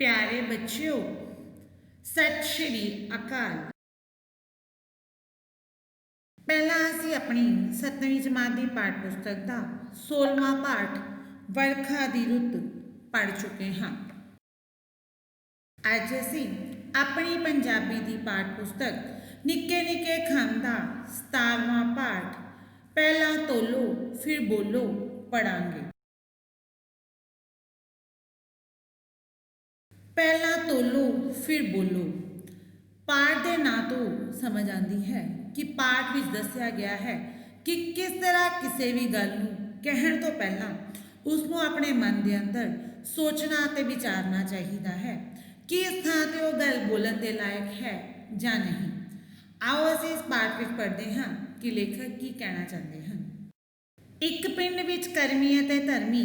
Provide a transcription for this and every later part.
प्यारे बच्चों, सत श्री अकाल। पहला असी अपनी 7वीं जमात की पाठ पुस्तक का 16वां पाठ वर्खा दी रुत पढ़ चुके हाँ। अज असी अपनी पंजाबी की पाठ पुस्तक निक्के निक्के खंड का 17वां पाठ पहला तोलो फिर बोलो पढ़ांगे। पहला तोलो फिर बोलो। पाठ के नां तो समझ आती है कि पाठ विच दस्या गया है कि किस तरह किसी भी गल नूं कहण तो पहला उसनूं अपने मन के अंदर सोचना ते विचारना चाहिए है कि इस थां ते वो गल बोलण के लायक है या नहीं। आओ असीं इस पाठ विच पढ़ते हाँ कि लेखक की कहना चाहते हैं। एक पिंड विच करमी अते धर्मी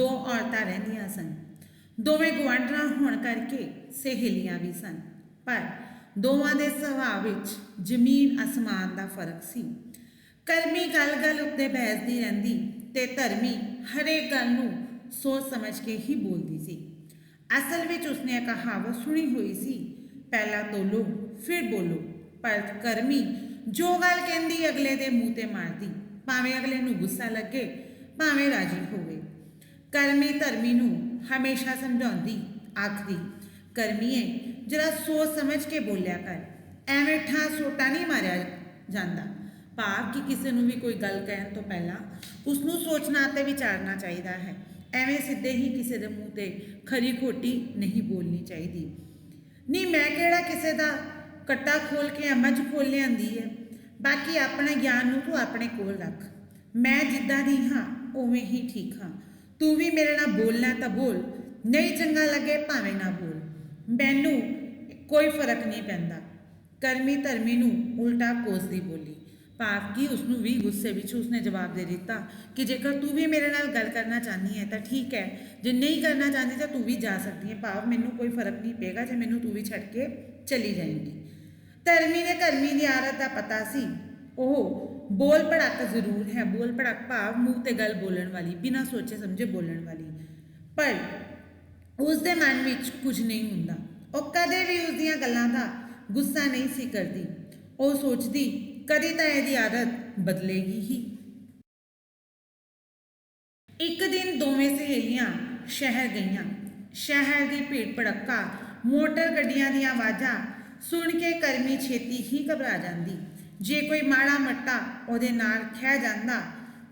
दो औरतां रहिंदियां सन। दोवें गुआंढणा होण करके सहेलियां भी सन, पर दोवां दे सुभाव विच जमीन आसमान का फर्क सी। करमी गल गल उत्ते बहसदी रहिंदी ते धर्मी हरेक गल नूं सोच समझ के ही बोलदी सी। असल विच उसने एक कहावत सुनी हुई सी, पहला तोलो फिर बोलो। पर करमी जो गल कहंदी अगले दे मूँह ते मारदी, भावें अगले नूं गुस्सा लगे भावें राजी होवे। करमी धर्मी नूं हमेशा समझाउंदी आखदी, करमीए जरा सोच समझ के बोलिया कर, एवें ठा सोटा नहीं मारिया जाता। भाव कि किसी नूं भी कोई गल कहण तो पहला उसनूं सोचना ते विचारना चाहिए है। एवें सीधे ही किसी के मूँह ते खरी खोटी नहीं बोलनी चाहिए। नहीं मैं किहड़ा किसी का कट्टा खोल के मझ खोल लियांदी है। बाकी अपने ज्ञान नूं तूं अपने कोल रख। मैं जिद्दां दी हाँ उवें ही ठीक हाँ। तू भी मेरे नाल बोलना तो बोल, नहीं चंगा लगे भावें ना बोल, मैनू कोई फर्क नहीं पैंदा। करमी धर्मी नूं उल्टा कोसदी बोली। भाव कि उसनूं भी गुस्से विच उसने जवाब दे दिता कि जेकर तू भी मेरे नाल गल करना चाहनी है तो ठीक है, जे नहीं करना चाहती तो तू भी जा सकती है। भाव मैनू कोई फर्क नहीं पेगा जे मैनू तू भी छड्ड के चली जाएगी। धर्मी ने करमी की आदत का पता सी, ओह बोल भड़क जरूर है। बोल भड़क भाव मूँह ते गल बोलण वाली, बिना सोचे समझे बोलण वाली, पर उसके मन में कुछ नहीं हुंदा। वो कदे भी उसदियां गल्लां दा गुस्सा नहीं सी करदी। वो सोचदी कदी तां इहदी आदत बदलेगी ही। एक दिन दोवें सहेलियां शहर गईयां। शहर की भीड़ भड़का मोटर गड्डियां दी आवाज़ां सुन के करमी छेती ही घबरा जाती। जे कोई माड़ा मट्टा उहदे नाल खह जांदा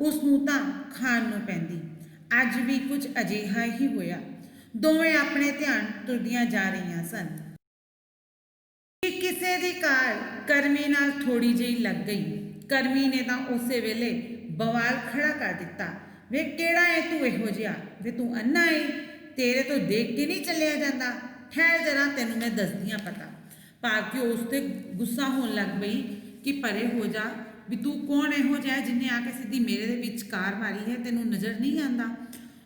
उसनूं तां खाण नूं पैंदी। अज भी कुछ अजिहा ही होया। दोवें अपने ध्यान तुरदियां जा रहीआं सन कि किसी की कार करमी नाल थोड़ी जी लग गई। करमी ने तां उसे वेले बवाल खड़ा कर दिता, वे केड़ा है तू इहो जिहा, वे तू अन्ना है, तेरे तो देख के नहीं चलिया जाता। ठहर जरा तैनूं मैं दसदियां पता। भाव कि उस ते गुस्सा होण लग पई कि परे हो जा, भी तू कौन इहो जिहा जिन्हें आके सीधी मेरे दे विच कार मारी है, तैनूं नज़र नहीं आंदा।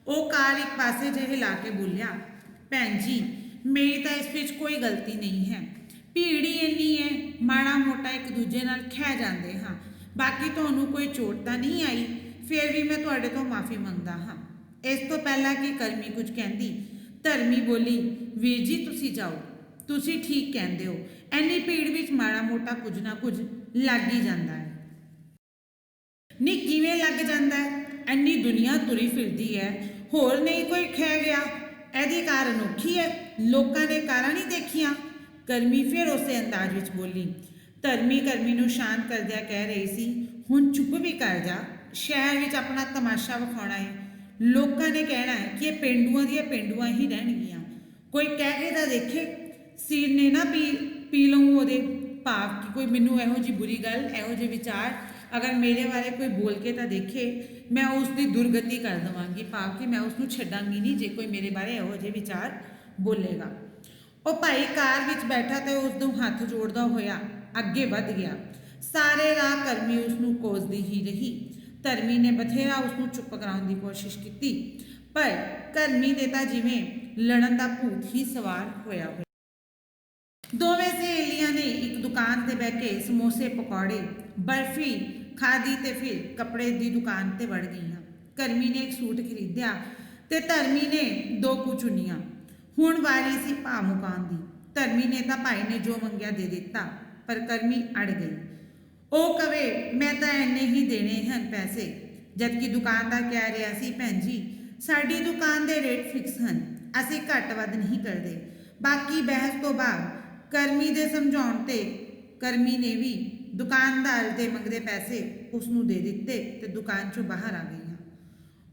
वो कार एक पासे जे हिला के बोलिया, भैन जी मेरी तो इस विच कोई गलती नहीं है, भीड़ ही इन्नी है, माड़ा मोटा एक दूजे नाल खह जाते हाँ, बाकी तुहानूं कोई चोट तो नहीं आई, फिर भी मैं तुहाडे तो माफ़ी मंगदा हाँ। इस तो पहला कि करमी कुछ कहंदी, धर्मी बोली, वीर जी तुसी जाओ, तुसी ठीक कहंदे हो, इन्नी भीड़ विच माड़ा मोटा कुछ ना कुछ लग ही जाता है। नी किवें लग जाता है, इन्नी दुनिया तुरी फिरदी है, होर नहीं कोई खह गया, इहदी कार अनोखी है, लोकां ने कारां नहीं देखियां। करमी फिर उसे अंदाज विच बोली। धर्मी करमी नूं शांत करदिया कह रही सी, हुण चुप भी कर जा, शहर विच अपना तमाशा विखाउणा है, लोकां ने कहना है कि ये पेंडुआं दियां पेंडुआं ही रहणगियां, कोई कह के तां देखे, सिर ने ना पी लऊं ओहदे। भाव कि कोई मैनूं इहो जी बुरी गल इहो जे विचार अगर मेरे बारे कोई बोल के तो देखे, मैं उसकी दुर्गति कर देवांगी। भाव कि मैं उसनूं छड्डांगी नहीं जे कोई मेरे बारे इहो जे विचार बोलेगा। वो भाई कार विच बैठा तो उसनूं हथ जोड़दा होया अगे वध गया। सारे राह करमी उसनूं कोसदी ही रही। धर्मी ने बथेरा उसनूं चुप कराउण दी कोशिश की, पर करमी दे तां जिवें लड़न दा भूत ही सवार होया। दोवें सहेलियां ने एक दुकान ते बह के समोसे पकौड़े बर्फी खाधी ते फिर कपड़े की दुकान ते वड़ गईयां। करमी ने एक सूट खरीदिया ते धर्मी ने 2 कुछ चुनियां। ਹੁਣ ਵਾਰੀ ਸੀ ਭਾ ਮੁਕਾਉਣ ਦੀ। ਧਰਮੀ ਨੇ ਤਾਂ ਭਾਈ ਨੇ ਜੋ ਮੰਗਿਆ ਦੇ ਦਿੱਤਾ, ਪਰ ਕਰਮੀ ਅੜ ਗਈ। ਉਹ ਕਵੇ ਮੈਂ ਤਾਂ ਇੰਨੇ ਹੀ ਦੇਣੇ ਹਨ ਪੈਸੇ, ਜਦਕਿ ਦੁਕਾਨਦਾਰ ਕਹਿ ਰਿਹਾ ਸੀ ਭੈਣ ਜੀ ਸਾਡੀ ਦੁਕਾਨ ਦੇ ਰੇਟ ਫਿਕਸ ਹਨ, ਅਸੀਂ ਘੱਟ ਵੱਧ ਨਹੀਂ ਕਰਦੇ। ਬਾਕੀ ਬਹਿਸ ਤੋਂ ਬਾਅਦ ਕਰਮੀ ਦੇ ਸਮਝਾਉਣ ਤੇ ਕਰਮੀ ਨੇ ਵੀ ਦੁਕਾਨਦਾਰ ਦੇ ਮੰਗਦੇ ਪੈਸੇ ਉਸ ਨੂੰ ਦੇ ਦਿੱਤੇ ਤੇ ਦੁਕਾਨ ਚੋਂ ਬਾਹਰ ਆ ਗਈਆਂ।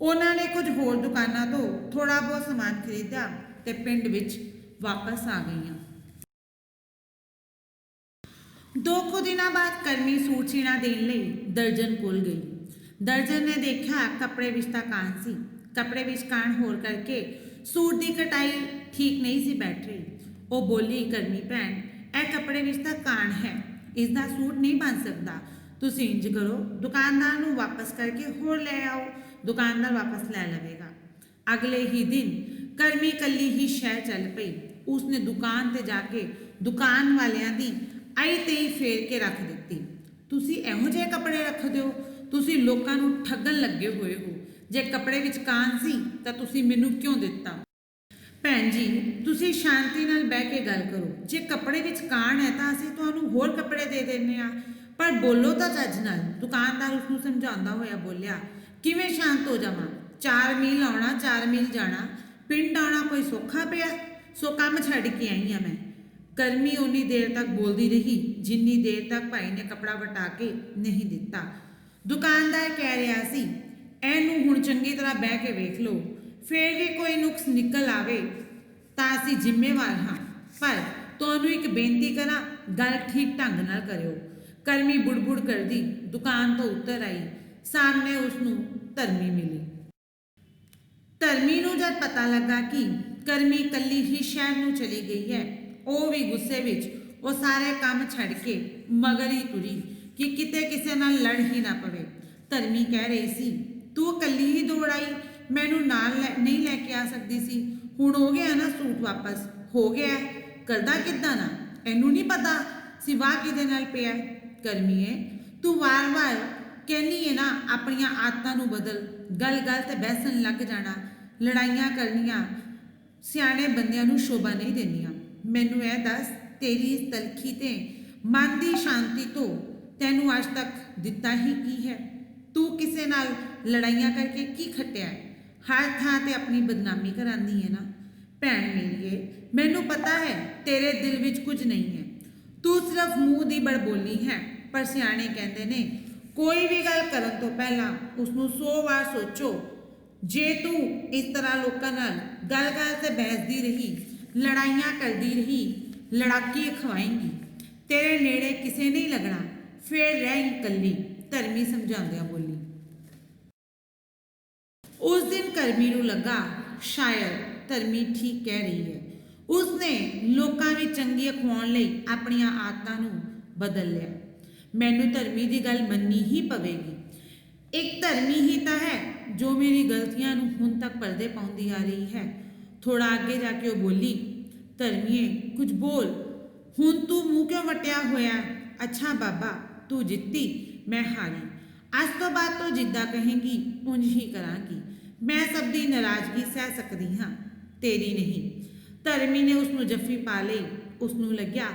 ਉਹਨਾਂ ਨੇ ਕੁਝ ਹੋਰ ਦੁਕਾਨਾਂ ਤੋਂ ਥੋੜਾ ਬਹੁਤ ਸਮਾਨ ਖਰੀਦਿਆ ਤੇ ਪਿੰਡ ਵਿੱਚ ਵਾਪਸ ਆ ਗਈਆਂ। 2 ਦਿਨਾਂ ਬਾਅਦ ਕਰਮੀ ਸੂਟ ਸੀਣਾ ਦੇਣ ਲਈ ਦਰਜਨ ਕੋਲ ਗਈ। ਦਰਜਨ ਨੇ ਦੇਖਿਆ ਕੱਪੜੇ ਵਿੱਚ ਤਾਂ ਕਾਣ ਸੀ। ਕੱਪੜੇ ਵਿੱਚ ਕਾਣ ਹੋਰ ਕਰਕੇ ਸੂਟ ਦੀ ਕਟਾਈ ਠੀਕ ਨਹੀਂ ਸੀ ਬੈਠ ਰਹੀ। ਉਹ ਬੋਲੀ ਕਰਮੀ ਭੈਣ ਇਹ ਕੱਪੜੇ ਵਿੱਚ ਤਾਂ ਕਾਣ ਹੈ, ਇਸ ਦਾ ਸੂਟ ਨਹੀਂ ਬਣ ਸਕਦਾ। ਤੁਸੀਂ ਇੰਜ ਕਰੋ ਦੁਕਾਨਦਾਰ ਨੂੰ ਵਾਪਸ ਕਰਕੇ ਹੋਰ ਲੈ ਆਓ, ਦੁਕਾਨਦਾਰ ਵਾਪਸ ਲੈ ਲਵੇਗਾ। ਅਗਲੇ ਹੀ ਦਿਨ ਕਰਮੀ ਕੱਲੀ ਹੀ ਸ਼ਹਿਰ ਚੱਲ ਪਈ। ਉਸਨੇ ਦੁਕਾਨ ਤੇ ਜਾ ਕੇ ਦੁਕਾਨ ਵਾਲਿਆਂ ਦੀ ਆਈ ਤੇਈ ਫੇਰ ਕੇ ਰੱਖ ਦਿੱਤੀ। ਤੁਸੀਂ ਇਹੋ ਜਿਹੇ ਕੱਪੜੇ ਰੱਖਦੇ ਹੋ, ਤੁਸੀਂ ਲੋਕਾਂ ਨੂੰ ਠੱਗਣ ਲੱਗੇ ਹੋਏ ਹੋ। ਜੇ ਕੱਪੜੇ ਵਿੱਚ ਕਾਣ ਸੀ ਤਾਂ ਤੁਸੀਂ ਮੈਨੂੰ ਕਿਉਂ ਦਿੱਤਾ? ਭੈਣ ਜੀ ਤੁਸੀਂ ਸ਼ਾਂਤੀ ਨਾਲ ਬਹਿ ਕੇ ਗੱਲ ਕਰੋ। ਜੇ ਕੱਪੜੇ ਵਿੱਚ ਕਾਣ ਹੈ ਤਾਂ ਅਸੀਂ ਤੁਹਾਨੂੰ ਹੋਰ ਕੱਪੜੇ ਦੇ ਦਿੰਦੇ ਹਾਂ, ਪਰ ਬੋਲੋ ਤਾਂ ਚੱਜ ਨਾਲ। ਦੁਕਾਨਦਾਰ ਉਸ ਨੂੰ ਸਮਝਾਉਂਦਾ ਹੋਇਆ ਬੋਲਿਆ ਕਿਵੇਂ ਸ਼ਾਂਤ ਹੋ ਜਾਵਾਂ? 4 ਮੀਲ ਆਉਣਾ 4 ਮੀਲ ਜਾਣਾ, ਪਿੰਡ ਆਉਣਾ ਕੋਈ ਸੌਖਾ ਪਿਆ? ਸੋ ਕੰਮ ਛੱਡ ਕੇ ਆਈ ਹਾਂ ਮੈਂ। ਕਰਮੀ ਉਨੀ ਦੇਰ ਤੱਕ ਬੋਲਦੀ ਰਹੀ ਜਿੰਨੀ ਦੇਰ ਤੱਕ ਭਾਈ ਨੇ ਕੱਪੜਾ ਵਟਾ ਕੇ ਨਹੀਂ ਦਿੱਤਾ। ਦੁਕਾਨਦਾਰ ਕਹਿ ਰਿਹਾ ਸੀ ਇਹਨੂੰ ਹੁਣ ਚੰਗੀ ਤਰ੍ਹਾਂ ਬਹਿ ਕੇ ਵੇਖ ਲਓ, ਫੇਰ ਵੀ ਕੋਈ ਨੁਕਸ ਨਿਕਲ ਆਵੇ ਤਾਂ ਅਸੀਂ ਜ਼ਿੰਮੇਵਾਰ ਹਾਂ, ਪਰ ਤੁਹਾਨੂੰ ਇੱਕ ਬੇਨਤੀ ਕਰਾਂ ਗੱਲ ਠੀਕ ਢੰਗ ਨਾਲ ਕਰਿਓ। ਕਰਮੀ ਬੁੜਬੁੜ ਕਰਦੀ ਦੁਕਾਨ ਤੋਂ ਉੱਤਰ ਆਈ। ਸਾਹਮਣੇ ਉਸ ਨੂੰ ਧਰਮੀ ਮਿਲੀ। ਧਰਮੀ ਨੂੰ ਜਦ ਪਤਾ ਲੱਗਾ ਕਿ ਕਰਮੀ ਕੱਲੀ ਹੀ ਸ਼ਹਿਰ ਨੂੰ ਚਲੀ ਗਈ ਹੈ, ਉਹ ਵੀ ਗੁੱਸੇ ਵਿੱਚ ਉਹ ਸਾਰੇ ਕੰਮ ਛੱਡ ਕੇ ਮਗਰ ਹੀ ਤੁਰੀ ਕਿ ਕਿਤੇ ਕਿਸੇ ਨਾਲ ਲੜ ਹੀ ਨਾ ਪਵੇ। ਧਰਮੀ ਕਹਿ ਰਹੀ ਸੀ ਤੂੰ ਕੱਲੀ ਹੀ ਦੌੜ ਆਈ, ਮੈਨੂੰ ਨਾਲ ਨਹੀਂ ਲੈ ਕੇ ਆ ਸਕਦੀ ਸੀ? ਹੁਣ ਹੋ ਗਿਆ ਨਾ ਸੂਟ ਵਾਪਸ, ਹੋ ਗਿਆ, ਕਰਦਾ ਕਿੱਦਾਂ ਨਾ? ਇਹਨੂੰ ਨਹੀਂ ਪਤਾ ਸਿਵਾ ਕਿਹਦੇ ਨਾਲ ਪਿਆ? ਕਰਮੀਏ ਤੂੰ ਵਾਰ-ਵਾਰ ਕਹਿੰਦੀ ਹੈ ਨਾ ਆਪਣੀਆਂ ਆਦਤਾਂ ਨੂੰ ਬਦਲ। ਗੱਲ-ਗੱਲ ਤੇ ਬਹਿਸਣ ਲੱਗ ਜਾਣਾ, ਲੜਾਈਆਂ ਕਰਨੀਆਂ ਸਿਆਣੇ ਬੰਦਿਆਂ ਨੂੰ ਸ਼ੋਭਾ ਨਹੀਂ ਦਿੰਦੀਆਂ। ਮੈਨੂੰ ਇਹ ਦੱਸ ਤੇਰੀ ਇਸ ਤਲਖੀ ਤੇ ਮਨ ਦੀ ਸ਼ਾਂਤੀ ਤੋਂ ਤੈਨੂੰ ਅੱਜ ਤੱਕ ਦਿੱਤਾ ਹੀ ਕੀ ਹੈ? ਤੂੰ ਕਿਸੇ ਨਾਲ ਲੜਾਈਆਂ ਕਰਕੇ ਕੀ ਖੱਟਿਆ? ਹਰ ਥਾਂ ਤੇ ਆਪਣੀ ਬਦਨਾਮੀ ਕਰਾਂਦੀ ਹੈ ਨਾ। ਭੈਣ ਮੇਰੀਏ ਮੈਨੂੰ ਪਤਾ ਹੈ ਤੇਰੇ ਦਿਲ ਵਿੱਚ ਕੁਝ ਨਹੀਂ ਹੈ, ਤੂੰ ਸਿਰਫ ਮੂੰਹ ਦੀ ਬੜਬੋਲੀ ਹੈ। ਪਰ ਸਿਆਣੇ ਕਹਿੰਦੇ ਨੇ ਕੋਈ ਵੀ ਗੱਲ ਕਰਨ ਤੋਂ ਪਹਿਲਾਂ ਉਸ ਨੂੰ 100 ਵਾਰ ਸੋਚੋ। ਜੇ ਤੂੰ ਇਸ ਤਰ੍ਹਾਂ ਲੋਕਾਂ ਨਾਲ ਗੱਲ-ਗੱਲ ਤੇ ਬਹਿਸਦੀ ਰਹੀ, ਲੜਾਈਆਂ ਕਰਦੀ ਰਹੀ, ਲੜਾਕੀ ਖਵਾਏਂਗੀ, ਤੇਰੇ ਨੇੜੇ ਕਿਸੇ ਨਹੀਂ ਲੱਗਣਾ, ਫੇਰ ਰਹਿ ਇਕੱਲੀ। ਧਰਮੀ ਸਮਝਾਉਂਦਿਆਂ ਬੋਲੀ। ਉਸ ਦਿਨ ਕਰਮੀ ਨੂੰ ਲੱਗਾ ਸ਼ਾਇਦ ਧਰਮੀ ਠੀਕ ਕਹਿ ਰਹੀ ਹੈ। ਉਸਨੇ ਲੋਕਾਂ ਵਿੱਚ ਚੰਗੀ ਅਖਵਾਉਣ ਲਈ ਆਪਣੀਆਂ ਆਦਤਾਂ ਨੂੰ ਬਦਲ ਲਿਆ। ਮੈਨੂੰ ਧਰਮੀ ਦੀ ਗੱਲ ਮੰਨਣੀ ਹੀ ਪਵੇਗੀ। ਇੱਕ ਧਰਮੀ ਹੀ ਤਾਂ ਹੈ ਜੋ ਮੇਰੀ ਗਲਤੀਆਂ ਨੂੰ ਹੁਣ ਤੱਕ ਪਰਦੇ ਪਾਉਂਦੀ ਆ ਰਹੀ ਹੈ। ਥੋੜਾ ਅੱਗੇ ਜਾ ਕੇ ਉਹ ਬੋਲੀ ਧਰਮੀਏ ਕੁਝ ਬੋਲ, ਹੁਣ ਤੂੰ ਮੂੰਹ ਕਿਉਂ ਵਟਿਆ ਹੋਇਆ? ਅੱਛਾ ਬਾਬਾ ਤੂੰ ਜਿੱਤੀ, ਮੈਂ ਹਾਰੀ। ਅੱਜ ਤੋਂ ਬਾਅਦ ਤੋਂ ਜਿੱਦਾਂ ਕਹੇਂਗੀ ਉਂਝ ਹੀ ਕਰਾਂਗੀ। ਮੈਂ ਸਭ ਦੀ ਨਾਰਾਜ਼ਗੀ ਸਹਿ ਸਕਦੀ ਹਾਂ, ਤੇਰੀ ਨਹੀਂ। ਧਰਮੀ ਨੇ ਉਸ ਨੂੰ ਜੱਫੀ ਪਾ ਲਈ। ਉਸ ਨੂੰ ਲੱਗਿਆ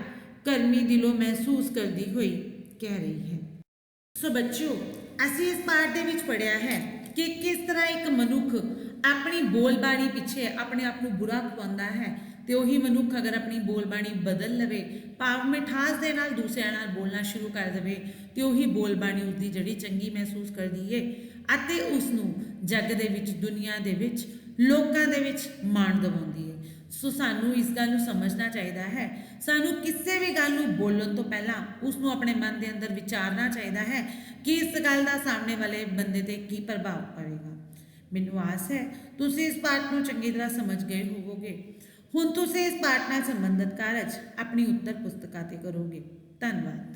ਕਰਮੀ ਦਿਲੋਂ ਮਹਿਸੂਸ ਕਰਦੀ ਹੋਈ ਕਹਿ ਰਹੀ ਹੈ। ਸੋ ਬੱਚਿਓ ਅਸੀਂ ਇਸ ਪਾਠ ਦੇ ਵਿੱਚ ਪੜ੍ਹਿਆ ਹੈ ਕਿ ਕਿਸ ਤਰ੍ਹਾਂ ਇੱਕ ਮਨੁੱਖ ਆਪਣੀ ਬੋਲਬਾਣੀ ਪਿੱਛੇ ਆਪਣੇ ਆਪ ਨੂੰ ਬੁਰਾ ਖਵਾਉਂਦਾ ਹੈ, ਤੇ ਉਹੀ ਮਨੁੱਖ ਅਗਰ ਆਪਣੀ ਬੋਲਬਾਣੀ ਬਦਲ ਲਵੇ, ਭਾਵ ਮਿਠਾਸ ਦੇ ਨਾਲ ਦੂਸਰਿਆਂ ਨਾਲ ਬੋਲਣਾ ਸ਼ੁਰੂ ਕਰ ਦੇਵੇ, ਤੇ ਉਹੀ ਬੋਲਬਾਣੀ ਉਸਦੀ ਜਿਹੜੀ ਚੰਗੀ ਮਹਿਸੂਸ ਕਰਦੀ ਹੈ ਅਤੇ ਉਸ ਨੂੰ ਜੱਗ ਦੇ ਵਿੱਚ, ਦੁਨੀਆ ਦੇ ਵਿੱਚ, ਲੋਕਾਂ ਦੇ ਵਿੱਚ ਮਾਣ ਦਿਵਾਉਂਦੀ ਹੈ। ਸੋ ਸਾਨੂੰ ਇਸ ਗੱਲ ਨੂੰ ਸਮਝਣਾ ਚਾਹੀਦਾ ਹੈ, ਸਾਨੂੰ ਕਿਸੇ ਵੀ ਗੱਲ ਨੂੰ ਬੋਲਣ ਤੋਂ ਪਹਿਲਾਂ ਉਸ ਨੂੰ ਆਪਣੇ ਮਨ ਦੇ ਅੰਦਰ ਵਿਚਾਰਨਾ ਚਾਹੀਦਾ ਹੈ ਕਿ ਇਸ ਗੱਲ ਦਾ ਸਾਹਮਣੇ ਵਾਲੇ ਬੰਦੇ ਤੇ ਕੀ ਪ੍ਰਭਾਵ ਪਵੇਗਾ। ਮੈਨੂੰ ਆਸ ਹੈ ਤੁਸੀਂ ਇਸ ਪਾਠ ਨੂੰ ਚੰਗੀ ਤਰ੍ਹਾਂ ਸਮਝ ਗਏ ਹੋਵੋਗੇ। ਹੁਣ ਤੁਸੀਂ ਇਸ ਪਾਠ ਨਾਲ ਸੰਬੰਧਿਤ ਕਾਰਜ ਆਪਣੀ ਉੱਤਰ ਪੁਸਤਕਾਂ ਤੇ ਕਰੋਗੇ। ਧੰਨਵਾਦ।